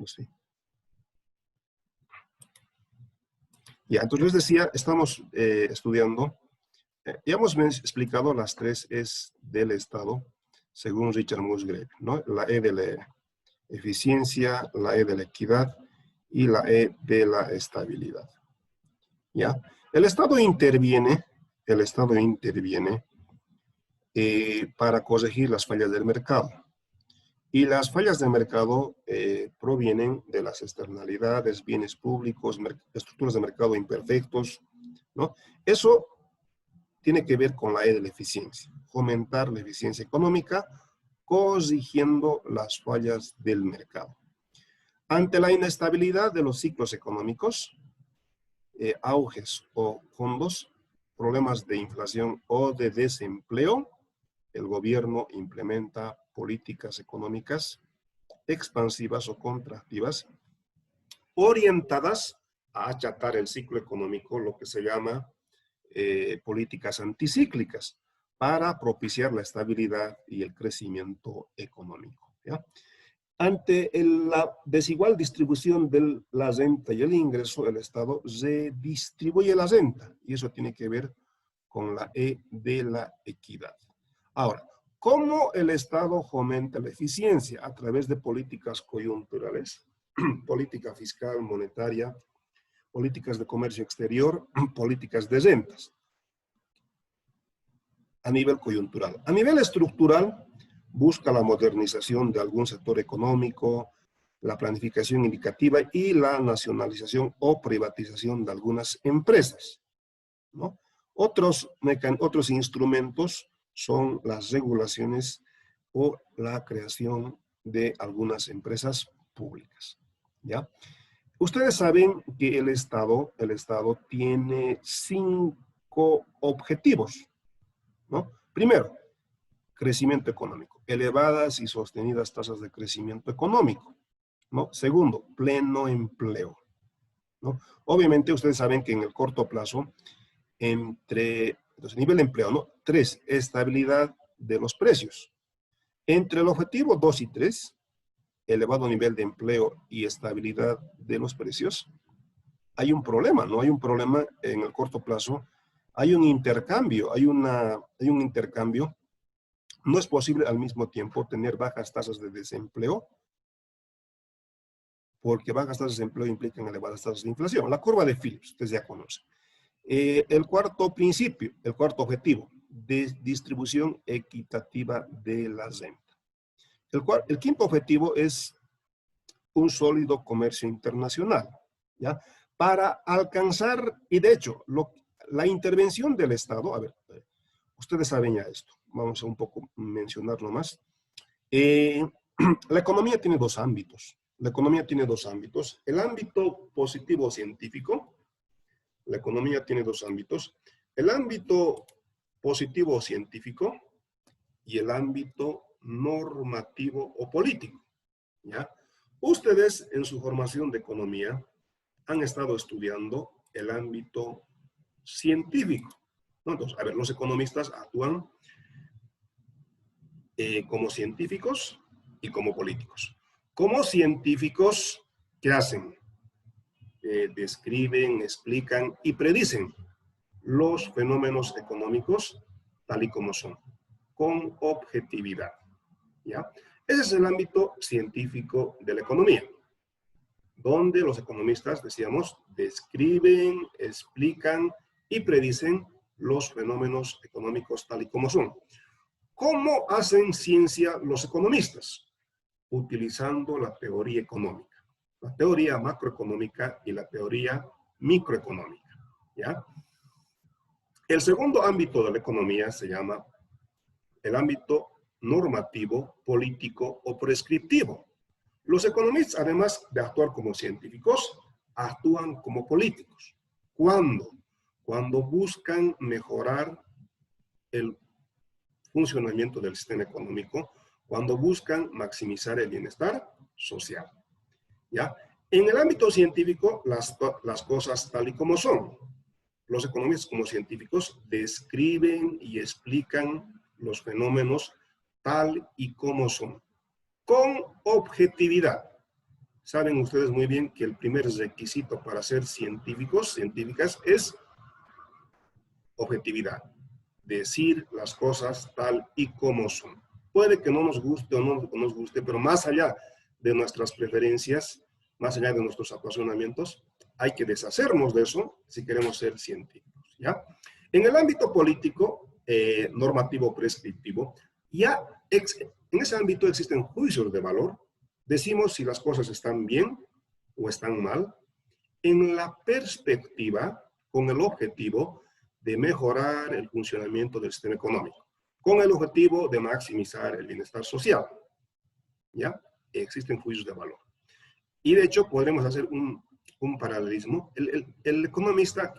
Ahora sí. Ya, entonces les decía, estamos estudiando, ya hemos explicado las tres E's del Estado, según Richard Musgrave, ¿no? La E de la eficiencia, la E de la equidad y la E de la estabilidad. ¿Ya? El Estado interviene para corregir las fallas del mercado. Y las fallas del mercado provienen de las externalidades, bienes públicos, estructuras de mercado imperfectos, ¿no? Eso tiene que ver con la E de la eficiencia, fomentar la eficiencia económica, corrigiendo las fallas del mercado. Ante la inestabilidad de los ciclos económicos, auges o fondos, problemas de inflación o de desempleo, el gobierno implementa políticas económicas expansivas o contractivas orientadas a achatar el ciclo económico, lo que se llama políticas anticíclicas, para propiciar la estabilidad y el crecimiento económico, ¿ya? Ante la desigual distribución de la renta y el ingreso, el Estado redistribuye la renta, y eso tiene que ver con la E de la equidad. Ahora, ¿cómo el Estado fomenta la eficiencia? A través de políticas coyunturales, política fiscal, monetaria, políticas de comercio exterior, políticas de rentas, a nivel coyuntural. A nivel estructural, busca la modernización de algún sector económico, la planificación indicativa y la nacionalización o privatización de algunas empresas, ¿no? Otros instrumentos son las regulaciones o la creación de algunas empresas públicas, ¿ya? Ustedes saben que el Estado tiene 5 objetivos, ¿no? Primero, crecimiento económico, elevadas y sostenidas tasas de crecimiento económico, ¿no? Segundo, pleno empleo, ¿no? Obviamente ustedes saben que en el corto plazo, entonces, nivel de empleo, ¿no? 3, estabilidad de los precios. Entre el objetivo 2 y 3, elevado nivel de empleo y estabilidad de los precios, hay un problema, ¿no? Hay un problema en el corto plazo, hay un intercambio, hay un intercambio. No es posible al mismo tiempo tener bajas tasas de desempleo, porque bajas tasas de desempleo implican elevadas tasas de inflación. La curva de Phillips, ustedes ya conocen. El cuarto principio, el cuarto objetivo, de distribución equitativa de la renta. El quinto objetivo es un sólido comercio internacional, ¿ya? Para alcanzar, y de hecho, la intervención del Estado, a ver, ustedes saben ya esto, vamos a un poco mencionarlo más. La economía tiene dos ámbitos. La economía tiene dos ámbitos. El ámbito positivo científico, la economía tiene dos ámbitos. El ámbito positivo científico y el ámbito normativo o político, ¿ya? Ustedes en su formación de economía han estado estudiando el ámbito científico, ¿no? Entonces, a ver, los economistas actúan como científicos y como políticos. Como científicos, ¿qué hacen? Describen, explican y predicen los fenómenos económicos tal y como son, con objetividad, ¿ya? Ese es el ámbito científico de la economía, donde los economistas, decíamos, describen, explican y predicen los fenómenos económicos tal y como son. ¿Cómo hacen ciencia los economistas? Utilizando la teoría económica, la teoría macroeconómica y la teoría microeconómica, ¿ya? El segundo ámbito de la economía se llama el ámbito normativo, político o prescriptivo. Los economistas, además de actuar como científicos, actúan como políticos. ¿Cuándo? Cuando buscan mejorar el funcionamiento del sistema económico, cuando buscan maximizar el bienestar social, ¿ya? En el ámbito científico, las cosas tal y como son. Los economistas como científicos describen y explican los fenómenos tal y como son, con objetividad. saben ustedes muy bien que el primer requisito para ser científicos, científicas, es objetividad. Decir las cosas tal y como son. Puede que no nos guste o no nos guste, pero más allá de nuestras preferencias, más allá de nuestros apasionamientos, hay que deshacernos de eso si queremos ser científicos, ¿ya? En el ámbito político, normativo, prescriptivo, ya en ese ámbito existen juicios de valor. Decimos si las cosas están bien o están mal, en la perspectiva, con el objetivo de mejorar el funcionamiento del sistema económico, con el objetivo de maximizar el bienestar social. ¿Ya? Existen juicios de valor. Y de hecho, podremos hacer un paralelismo. El economista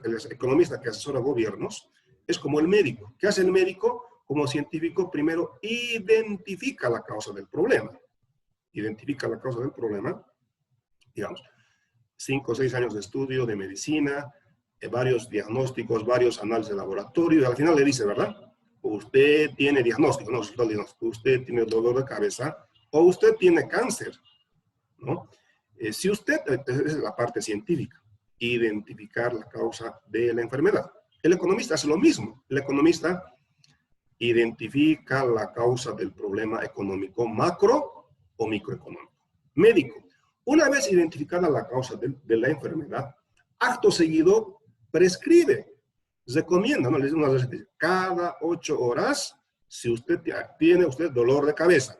que asesora gobiernos es como el médico. ¿Qué hace el médico? Como científico, primero identifica la causa del problema. Identifica la causa del problema, digamos, 5 o 6 años de estudio de medicina, varios diagnósticos, varios análisis de laboratorio, y al final le dice, ¿verdad? Usted tiene diagnóstico, no, usted tiene dolor de cabeza, o usted tiene cáncer, ¿no? Si usted, esa es la parte científica, identificar la causa de la enfermedad. El economista hace lo mismo. El economista identifica la causa del problema económico macro o microeconómico. Médico. Una vez identificada la causa de la enfermedad, acto seguido prescribe, recomienda, ¿no? Le dice una receta, cada 8 horas, si usted tiene dolor de cabeza,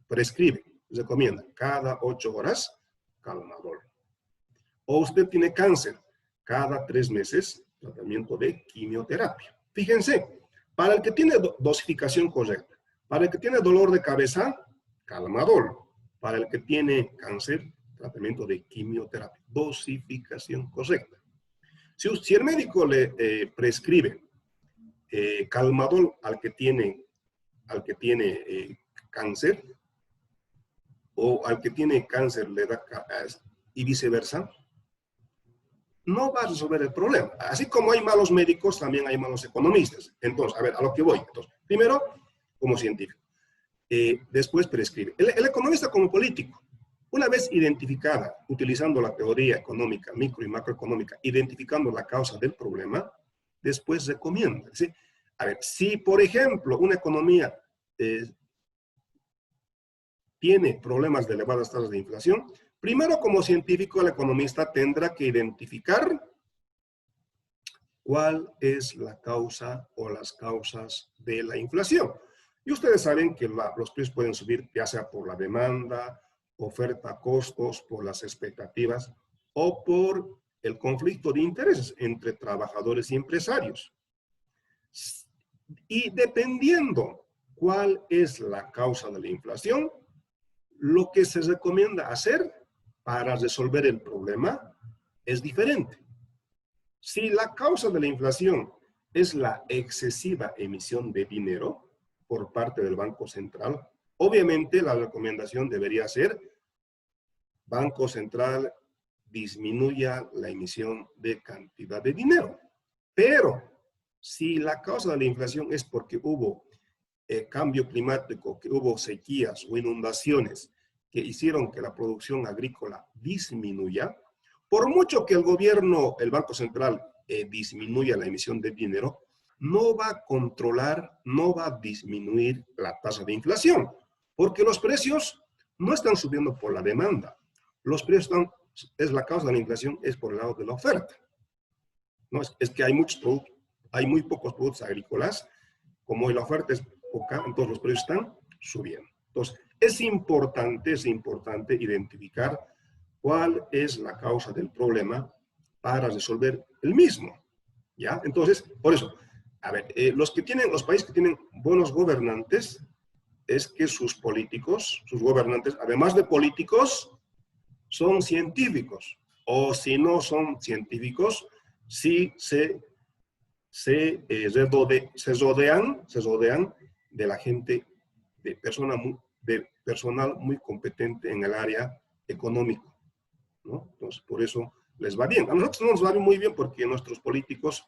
prescribe, recomienda, cada 8 horas, calmadol. O usted tiene cáncer, cada 3 meses, tratamiento de quimioterapia. Fíjense, para el que tiene dosificación correcta, para el que tiene dolor de cabeza, calmadol. Para el que tiene cáncer, tratamiento de quimioterapia, dosificación correcta. Si el médico le prescribe calmadol al que tiene cáncer, o al que tiene cáncer le da, y viceversa, no va a resolver el problema. Así como hay malos médicos, también hay malos economistas. Entonces, a ver, a lo que voy. Entonces, primero, como científico. Después prescribe. El economista como político, una vez identificada, utilizando la teoría económica, micro y macroeconómica, identificando la causa del problema, después recomienda. ¿Sí? A ver, si por ejemplo una economía tiene problemas de elevadas tasas de inflación, primero como científico el economista tendrá que identificar cuál es la causa o las causas de la inflación. Y ustedes saben que los precios pueden subir ya sea por la demanda, oferta, costos, por las expectativas o por el conflicto de intereses entre trabajadores y empresarios. Y dependiendo cuál es la causa de la inflación, lo que se recomienda hacer para resolver el problema es diferente. Si la causa de la inflación es la excesiva emisión de dinero por parte del Banco Central, obviamente la recomendación debería ser: Banco Central, disminuya la emisión de cantidad de dinero. Pero si la causa de la inflación es porque hubo cambio climático, que hubo sequías o inundaciones que hicieron que la producción agrícola disminuya, por mucho que el gobierno, el Banco Central, disminuya la emisión de dinero, no va a controlar, no va a disminuir la tasa de inflación, porque los precios no están subiendo por la demanda. Los precios es la causa de la inflación, es por el lado de la oferta. ¿No? Es que hay muchos productos, hay muy pocos productos agrícolas, como la oferta es poca, entonces los precios están subiendo. Entonces, es importante identificar cuál es la causa del problema para resolver el mismo. ¿Ya? Entonces, por eso, a ver, los países que tienen buenos gobernantes, es que sus políticos, sus gobernantes, además de políticos, son científicos. O si no son científicos, sí se rodean de la gente, de personal muy competente en el área económico, ¿no? Entonces, por eso les va bien. A nosotros no nos va muy bien porque nuestros políticos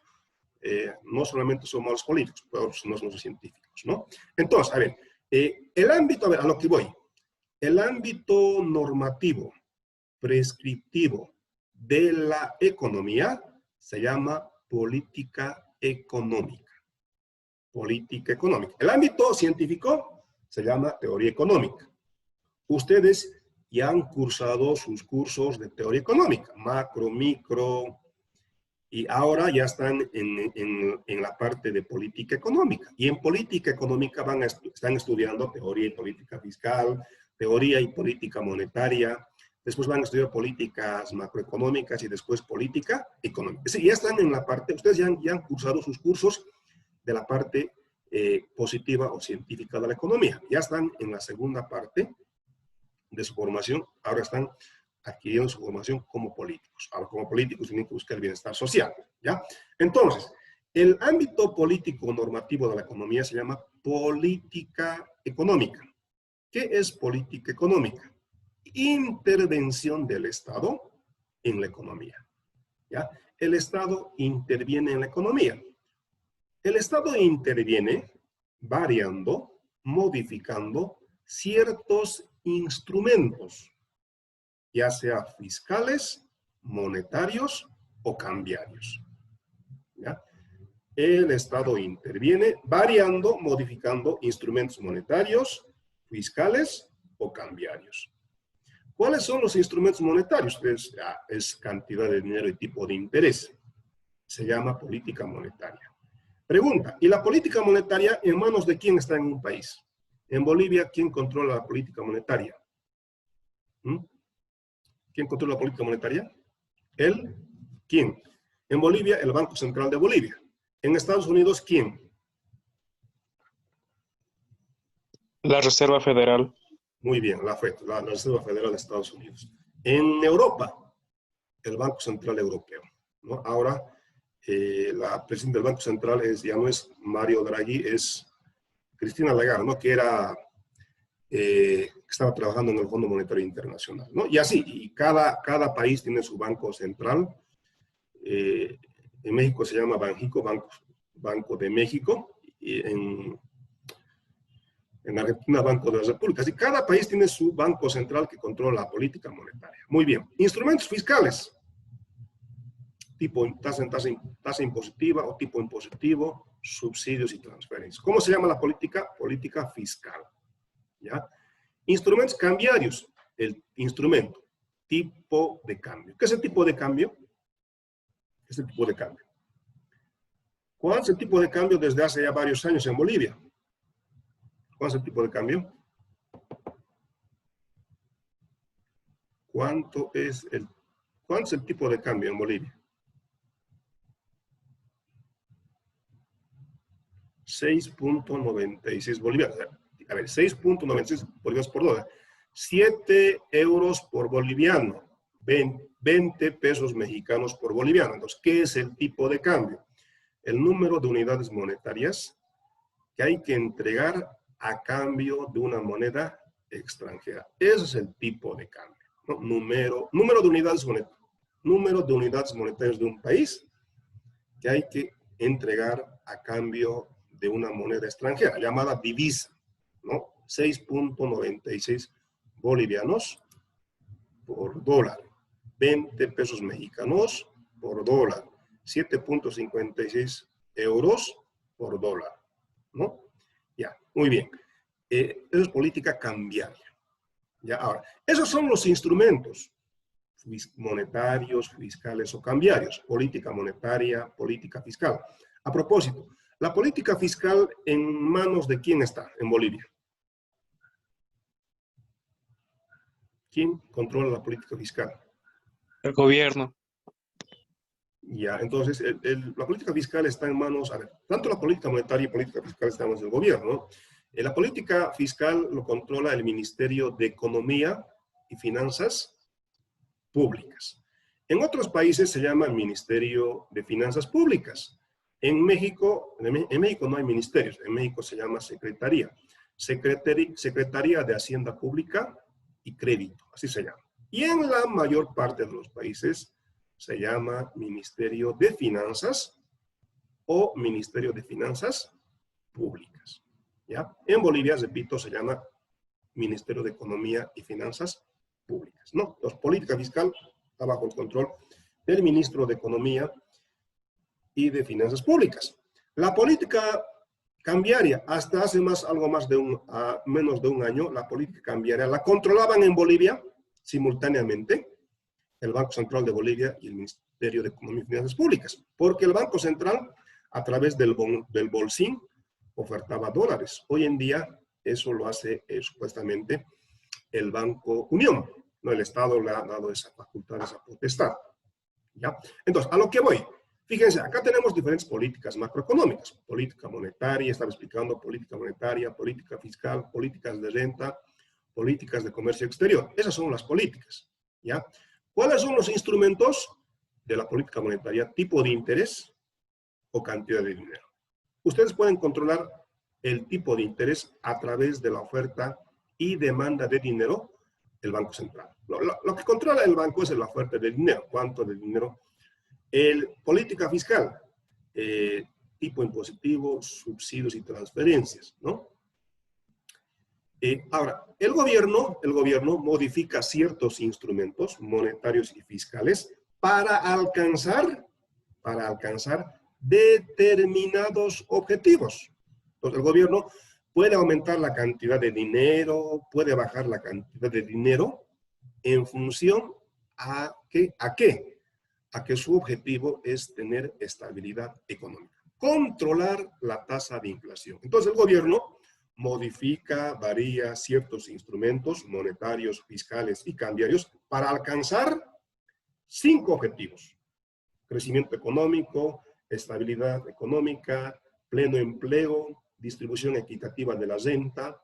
no solamente son malos políticos, pero no son científicos, ¿no? Entonces, a ver, el ámbito, a ver, a lo que voy, el ámbito normativo, prescriptivo de la economía se llama política económica. Política económica. El ámbito científico se llama teoría económica. Ustedes ya han cursado sus cursos de teoría económica, macro, micro, y ahora ya están en la parte de política económica. Y en política económica están estudiando teoría y política fiscal, teoría y política monetaria, después van a estudiar políticas macroeconómicas y después política económica. Es decir, ya están en la parte, ustedes ya han cursado sus cursos de la parte positiva o científica de la economía. Ya están en la segunda parte de su formación, ahora están adquiriendo su formación como políticos. Ahora, como políticos tienen que buscar el bienestar social, ¿ya? Entonces, el ámbito político normativo de la economía se llama política económica. ¿Qué es política económica? Intervención del Estado en la economía, ¿ya? El Estado interviene en la economía. El Estado interviene variando, modificando ciertos instrumentos, ya sea fiscales, monetarios o cambiarios, ¿ya? El Estado interviene variando, modificando instrumentos monetarios, fiscales o cambiarios. ¿Cuáles son los instrumentos monetarios? Es cantidad de dinero y tipo de interés. Se llama política monetaria. Pregunta, ¿y la política monetaria en manos de quién está en un país? En Bolivia, ¿quién controla la política monetaria? ¿Quién controla la política monetaria? ¿Quién? En Bolivia, el Banco Central de Bolivia. En Estados Unidos, ¿quién? La Reserva Federal. Muy bien, la FED, la Reserva Federal de Estados Unidos. En Europa, el Banco Central Europeo, ¿no? Ahora, la presidenta del Banco Central ya no es Mario Draghi, es Cristina Lagarde, ¿no? Que estaba trabajando en el Fondo Monetario Internacional, ¿no? Y así, y cada país tiene su banco central. En México se llama Banjico, Banco de México, y en Argentina, Banco de las Repúblicas. Y cada país tiene su banco central que controla la política monetaria. Muy bien. Instrumentos fiscales. Tipo tasa impositiva o tipo impositivo, subsidios y transferencias. ¿Cómo se llama la política? Política fiscal, ¿ya? Instrumentos cambiarios. El instrumento. Tipo de cambio. ¿Qué es el tipo de cambio? ¿Qué es el tipo de cambio? ¿Cuál es el tipo de cambio desde hace ya varios años en Bolivia? ¿Cuál es el tipo de cambio? ¿Cuál es el tipo de cambio en Bolivia? 6.96 bolivianos. A ver, 6.96 bolivianos por dólar. 7 euros por boliviano. 20 pesos mexicanos por boliviano. Entonces, ¿qué es el tipo de cambio? El número de unidades monetarias que hay que entregar a cambio de una moneda extranjera. Ese es el tipo de cambio, ¿no? Número de unidades monetarias. Número de unidades monetarias de un país que hay que entregar a cambio de una moneda extranjera, llamada divisa, ¿no? 6.96 bolivianos por dólar. 20 pesos mexicanos por dólar. 7.56 euros por dólar, ¿no? Ya, muy bien. Eso es política cambiaria. Ya, ahora, esos son los instrumentos monetarios, fiscales o cambiarios. Política monetaria, política fiscal. A propósito, ¿la política fiscal en manos de quién está en Bolivia? ¿Quién controla la política fiscal? El gobierno. Ya, entonces, la política fiscal está en manos, a ver, tanto la política monetaria y política fiscal están en manos del gobierno, ¿no? La política fiscal lo controla el Ministerio de Economía y Finanzas Públicas. En otros países se llama Ministerio de Finanzas Públicas. En México no hay ministerios, en México se llama Secretaría. Secretaría de Hacienda Pública y Crédito, así se llama. Y en la mayor parte de los países se llama Ministerio de Finanzas o Ministerio de Finanzas Públicas, ¿ya? En Bolivia, repito, se llama Ministerio de Economía y Finanzas públicas, ¿no? Entonces, política fiscal está bajo el control del ministro de Economía y de Finanzas Públicas. La política cambiaria, hasta hace algo más de menos de un año, la política cambiaria la controlaban en Bolivia simultáneamente el Banco Central de Bolivia y el Ministerio de Economía y Finanzas Públicas, porque el Banco Central, a través del Bolsín, ofertaba dólares. Hoy en día, eso lo hace supuestamente el Banco Unión, ¿no? El Estado le ha dado esa facultad, esa potestad, ¿ya? Entonces, a lo que voy. Fíjense, acá tenemos diferentes políticas macroeconómicas. Política monetaria, estaba explicando política monetaria, política fiscal, políticas de renta, políticas de comercio exterior. Esas son las políticas, ¿ya? ¿Cuáles son los instrumentos de la política monetaria? Tipo de interés o cantidad de dinero. Ustedes pueden controlar el tipo de interés a través de la oferta y demanda de dinero del Banco Central. Lo que controla el banco es la oferta de dinero. ¿Cuánto de dinero? Política fiscal, tipo impositivo, subsidios y transferencias, ¿no? Ahora, el gobierno modifica ciertos instrumentos monetarios y fiscales para alcanzar determinados objetivos. Entonces, el gobierno puede aumentar la cantidad de dinero, puede bajar la cantidad de dinero en función a qué. A que su objetivo es tener estabilidad económica, controlar la tasa de inflación. Entonces el gobierno modifica, varía ciertos instrumentos monetarios, fiscales y cambiarios para alcanzar 5 objetivos: crecimiento económico, estabilidad económica, pleno empleo, distribución equitativa de la renta,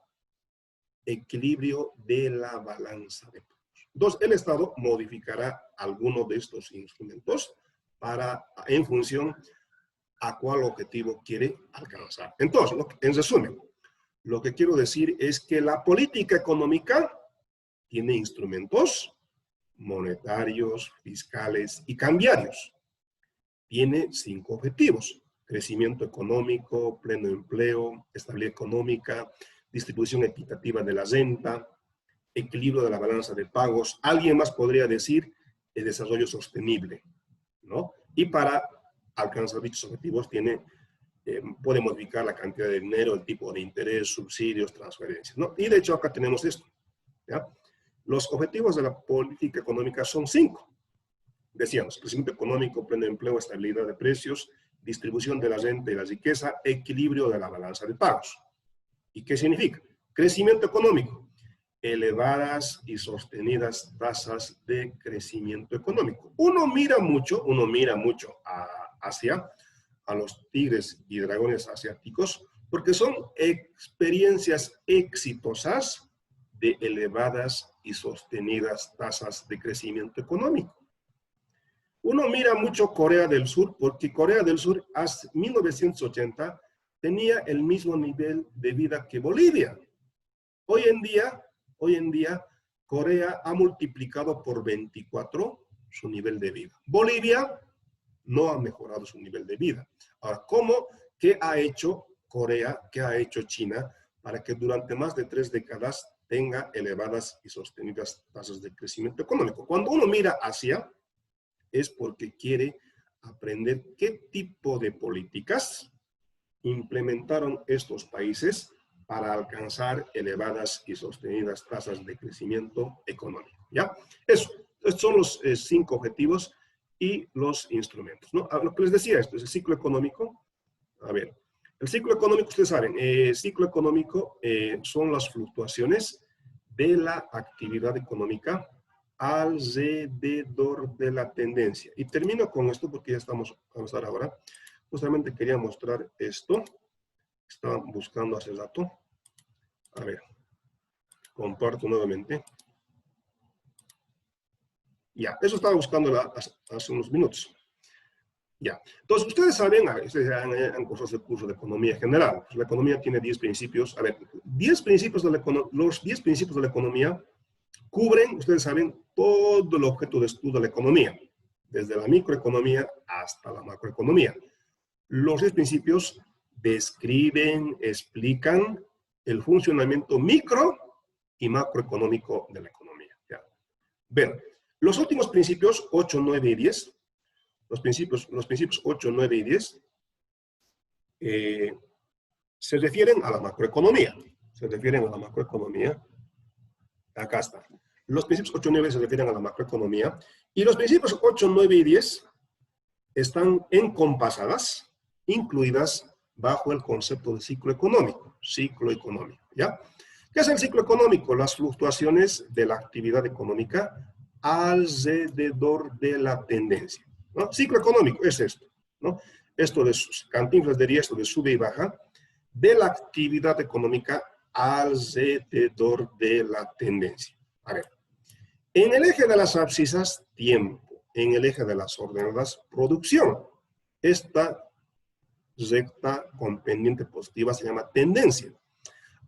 equilibrio de la balanza de pagos. Entonces, el Estado modificará alguno de estos instrumentos en función a cuál objetivo quiere alcanzar. Entonces, en resumen, lo que quiero decir es que la política económica tiene instrumentos monetarios, fiscales y cambiarios. Tiene 5 objetivos: crecimiento económico, pleno empleo, estabilidad económica, distribución equitativa de la renta, equilibrio de la balanza de pagos. Alguien más podría decir el desarrollo sostenible, ¿no? Y para alcanzar dichos objetivos puede modificar la cantidad de dinero, el tipo de interés, subsidios, transferencias, ¿no? Y de hecho acá tenemos esto, ¿ya? Los objetivos de la política económica son 5. Decíamos: crecimiento económico, pleno empleo, estabilidad de precios, distribución de la renta y la riqueza, equilibrio de la balanza de pagos. ¿Y qué significa? Crecimiento económico: elevadas y sostenidas tasas de crecimiento económico. Uno mira mucho hacia a los tigres y dragones asiáticos porque son experiencias exitosas de elevadas y sostenidas tasas de crecimiento económico. Uno mira mucho Corea del Sur porque Corea del Sur hasta 1980 tenía el mismo nivel de vida que Bolivia. Hoy en día, Corea ha multiplicado por 24 su nivel de vida. Bolivia no ha mejorado su nivel de vida. Ahora, ¿qué ha hecho Corea, qué ha hecho China para que durante más de 3 décadas tenga elevadas y sostenidas tasas de crecimiento económico? Cuando uno mira hacia, es porque quiere aprender qué tipo de políticas implementaron estos países para alcanzar elevadas y sostenidas tasas de crecimiento económico, ¿ya? Estos son los 5 objetivos y los instrumentos, ¿no? Lo que les decía, esto es el ciclo económico. A ver, el ciclo económico, ustedes saben, ciclo económico son las fluctuaciones de la actividad económica alrededor de la tendencia. Y termino con esto porque ya estamos a avanzar ahora. Justamente quería mostrar esto. Estaba buscando hace rato. A ver, comparto nuevamente. Ya, eso estaba buscando hace unos minutos. Ya, entonces ustedes saben, ustedes han cursado el curso de economía general. Pues la economía tiene 10 principios. A ver, los 10 principios de la economía cubren, ustedes saben, todo el objeto de estudio de la economía, desde la microeconomía hasta la macroeconomía. Los 10 principios describen, explican el funcionamiento micro y macroeconómico de la economía. ¿Ya? Ver, los últimos principios 8, 9 y 10, los principios 8, 9 y 10, se refieren a la macroeconomía. Se refieren a la macroeconomía. Acá está. Los principios 8 y 9 se refieren a la macroeconomía. Y los principios 8, 9 y 10 están encompasadas, incluidas bajo el concepto de ciclo económico. Ciclo económico, ¿ya? ¿Qué es el ciclo económico? Las fluctuaciones de la actividad económica alrededor de la tendencia, ¿no? Ciclo económico es esto, ¿no? Esto de Cantinflas diría esto de sube y baja, de la actividad económica alrededor de la tendencia. A ver, en el eje de las abscisas, tiempo. En el eje de las ordenadas, producción. Esta recta con pendiente positiva se llama tendencia.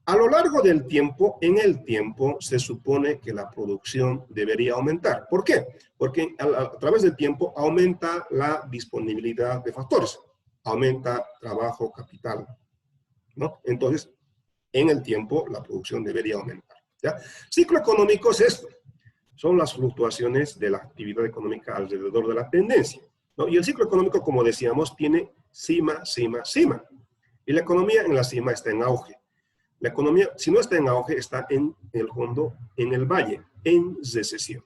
A lo largo del tiempo, en el tiempo, se supone que la producción debería aumentar. ¿Por qué? Porque a través del tiempo aumenta la disponibilidad de factores. Aumenta trabajo, capital, ¿no? Entonces, en el tiempo, la producción debería aumentar, ¿ya? Ciclo económico es esto. Son las fluctuaciones de la actividad económica alrededor de la tendencia, ¿no? Y el ciclo económico, como decíamos, tiene cima, cima, cima. Y la economía en la cima está en auge. La economía, si no está en auge, está en el fondo, en el valle, en recesión.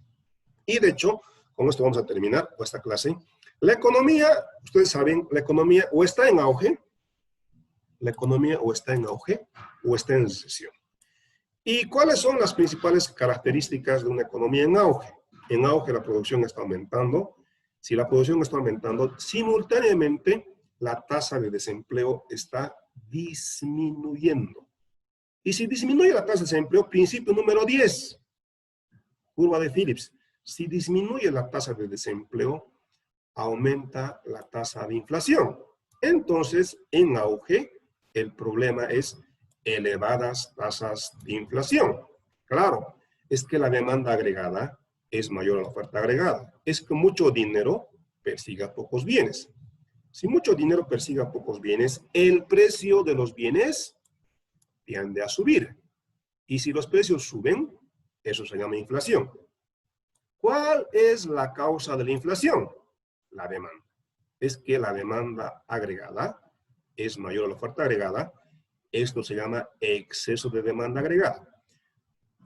Y de hecho, con esto vamos a terminar esta clase. La economía, ustedes saben, la economía o está en auge, la economía o está en auge o está en recesión. ¿Y cuáles son las principales características de una economía en auge? En auge la producción está aumentando. Si la producción está aumentando, simultáneamente la tasa de desempleo está disminuyendo. Y si disminuye la tasa de desempleo, principio número 10, curva de Phillips. Si disminuye la tasa de desempleo, aumenta la tasa de inflación. Entonces, en auge, el problema es elevadas tasas de inflación. Claro, es que la demanda agregada es mayor a la oferta agregada. Es que mucho dinero persiga pocos bienes. Si mucho dinero persiga pocos bienes, el precio de los bienes tiende a subir. Y si los precios suben, eso se llama inflación. ¿Cuál es la causa de la inflación? La demanda. Es que la demanda agregada es mayor a la oferta agregada. Esto se llama exceso de demanda agregada.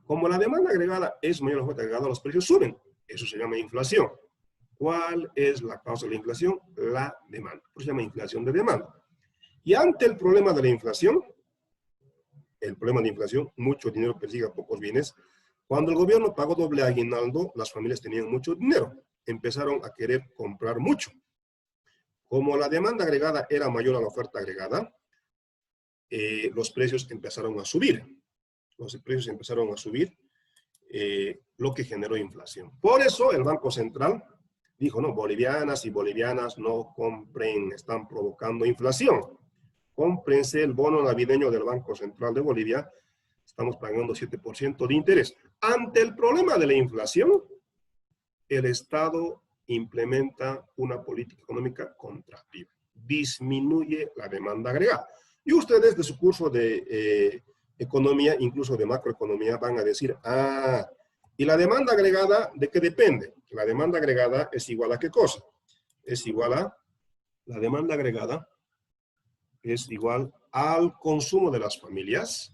Como la demanda agregada es mayor a la oferta agregada, los precios suben. Eso se llama inflación. ¿Cuál es la causa de la inflación? La demanda. Por eso se llama inflación de demanda. Y ante el problema de la inflación, mucho dinero persiga pocos bienes. Cuando el gobierno pagó doble aguinaldo, las familias tenían mucho dinero. Empezaron a querer comprar mucho. Como la demanda agregada era mayor a la oferta agregada, los precios empezaron a subir. Los precios empezaron a subir, lo que generó inflación. Por eso el Banco Central dijo, no, bolivianas y bolivianas no compren, están provocando inflación. Cómprense el bono navideño del Banco Central de Bolivia, estamos pagando 7% de interés. Ante el problema de la inflación, el Estado implementa una política económica contractiva. Disminuye la demanda agregada. Y ustedes de su curso de economía, incluso de macroeconomía, van a decir, ¿y la demanda agregada de qué depende? La demanda agregada es igual a ¿qué cosa? Es igual a, la demanda agregada es igual al consumo de las familias,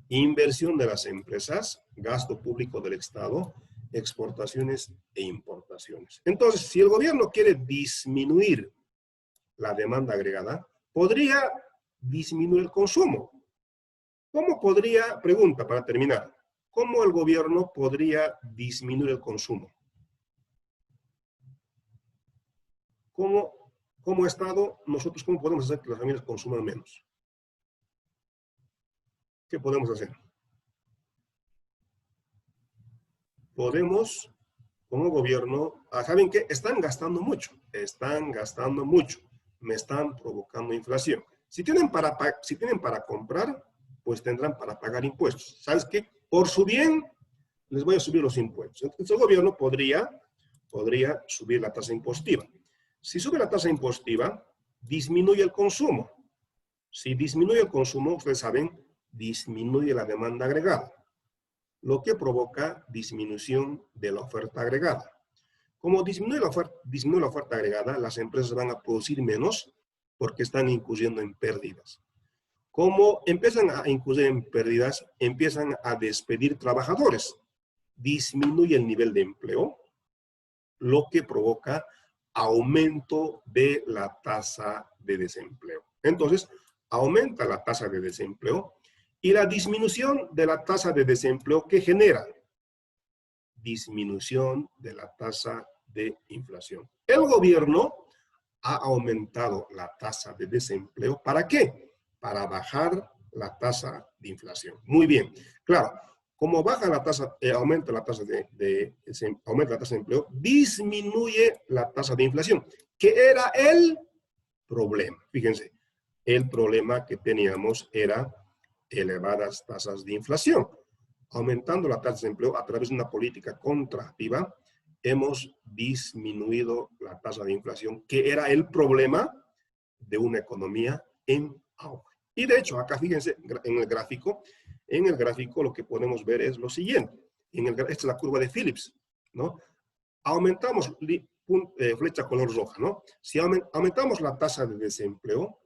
inversión de las empresas, gasto público del Estado, exportaciones e importaciones. Entonces, si el gobierno quiere disminuir la demanda agregada, podría disminuir el consumo. ¿Cómo podría, pregunta para terminar, cómo el gobierno podría disminuir el consumo? Como Estado, nosotros cómo podemos hacer que las familias consuman menos? ¿Qué podemos hacer? Podemos, como gobierno, ¿saben qué? Están gastando mucho, me están provocando inflación. Si tienen para comprar, pues tendrán para pagar impuestos. ¿Sabes qué? Por su bien, les voy a subir los impuestos. Entonces el gobierno podría subir la tasa impositiva. Si sube la tasa impositiva, disminuye el consumo. Si disminuye el consumo, ustedes saben, disminuye la demanda agregada. lo que provoca disminución de la oferta agregada. Como disminuye la oferta agregada, las empresas van a producir menos porque están incurriendo en pérdidas. Como empiezan a incurrir en pérdidas, empiezan a despedir trabajadores. Disminuye el nivel de empleo, lo que provoca aumento de la tasa de desempleo. Entonces, aumenta la tasa de desempleo y la disminución de la tasa de desempleo que genera disminución de la tasa de inflación. El gobierno ha aumentado la tasa de desempleo. ¿Para qué? Para bajar la tasa de inflación. Muy bien. Claro, como baja la tasa, aumenta la tasa de empleo, disminuye la tasa de inflación, que era el problema. Fíjense, el problema que teníamos era elevadas tasas de inflación. Aumentando la tasa de empleo a través de una política contractiva, hemos disminuido la tasa de inflación, que era el problema de una economía en auge. Y de hecho, acá fíjense en el gráfico lo que podemos ver es lo siguiente. Esta es la curva de Phillips, ¿no? Aumentamos, flecha color roja, ¿no? Si aumentamos la tasa de desempleo,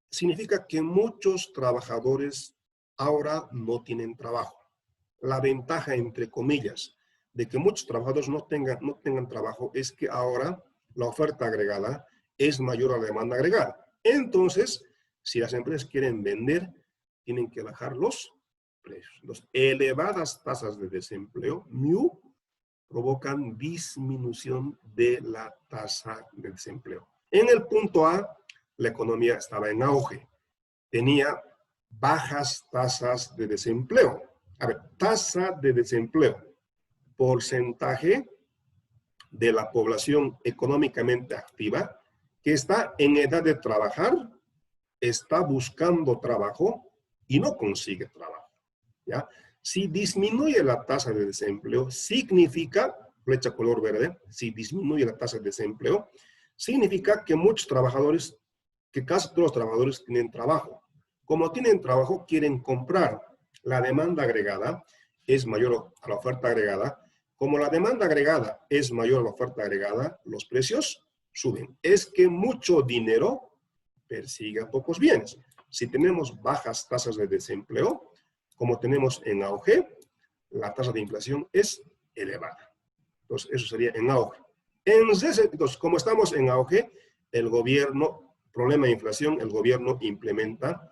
significa que muchos trabajadores ahora no tienen trabajo. La ventaja, entre comillas, de que muchos trabajadores no tengan trabajo es que ahora la oferta agregada es mayor a la demanda agregada. Entonces, si las empresas quieren vender, tienen que bajar los precios. Las elevadas tasas de desempleo, MIU, provocan disminución de la tasa de desempleo. En el punto A, la economía estaba en auge. Tenía bajas tasas de desempleo. A ver, tasa de desempleo. Porcentaje de la población económicamente activa que está en edad de trabajar, está buscando trabajo y no consigue trabajo, ¿ya? Si disminuye la tasa de desempleo, significa, flecha color verde, si disminuye la tasa de desempleo, significa que muchos trabajadores, que casi todos los trabajadores tienen trabajo. Como tienen trabajo, quieren comprar. La demanda agregada es mayor a la oferta agregada. Como la demanda agregada es mayor a la oferta agregada, los precios suben. Es que mucho dinero persigue a pocos bienes. Si tenemos bajas tasas de desempleo, como tenemos en auge, la tasa de inflación es elevada. Entonces, eso sería en auge. Entonces, como estamos en auge, el gobierno, problema de inflación, el gobierno implementa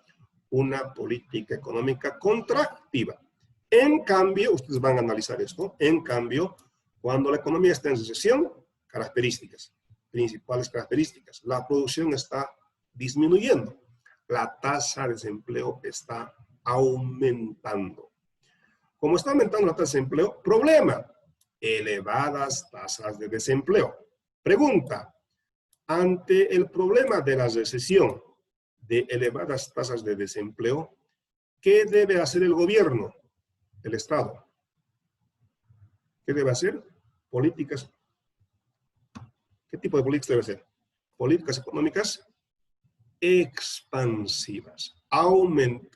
una política económica contractiva. En cambio, ustedes van a analizar esto, en cambio, cuando la economía está en recesión, características, principales características, la producción está disminuyendo, la tasa de desempleo está aumentando. Como está aumentando la tasa de desempleo, problema, elevadas tasas de desempleo. Pregunta, ante el problema de la recesión, de elevadas tasas de desempleo, ¿qué debe hacer el gobierno, el Estado? ¿Qué debe hacer? Políticas. ¿Qué tipo de políticas debe hacer? Políticas económicas expansivas.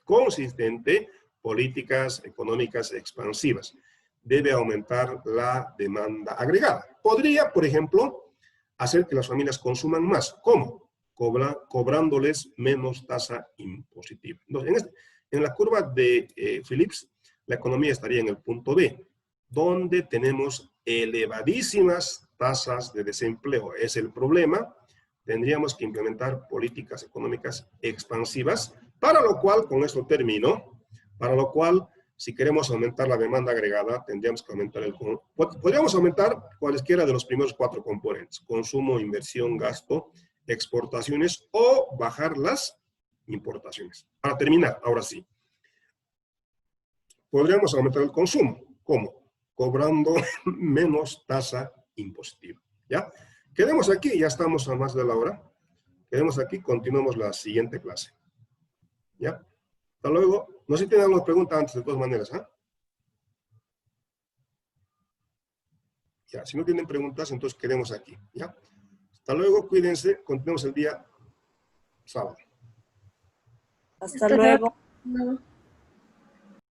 Consistente, políticas económicas expansivas. Debe aumentar la demanda agregada. Podría, por ejemplo, hacer que las familias consuman más. ¿Cómo? Cobrándoles menos tasa impositiva. Entonces, en la curva de Phillips, la economía estaría en el punto B, donde tenemos elevadísimas tasas de desempleo. Es el problema. Tendríamos que implementar políticas económicas expansivas, para lo cual, con esto termino, para lo cual, si queremos aumentar la demanda agregada, tendríamos que aumentar podríamos aumentar cualesquiera de los primeros 4 componentes: consumo, inversión, gasto, exportaciones, o bajar las importaciones. Para terminar, ahora sí, podríamos aumentar el consumo. ¿Cómo? Cobrando menos tasa impositiva, ¿ya? Quedemos aquí, ya estamos a más de la hora. Quedemos aquí, continuamos la siguiente clase, ¿ya? Hasta luego. No sé si tienen alguna pregunta antes, de todas maneras, ¿ah? Ya, si no tienen preguntas, entonces quedemos aquí, ¿ya? Hasta luego, cuídense, continuamos el día sábado. Hasta luego.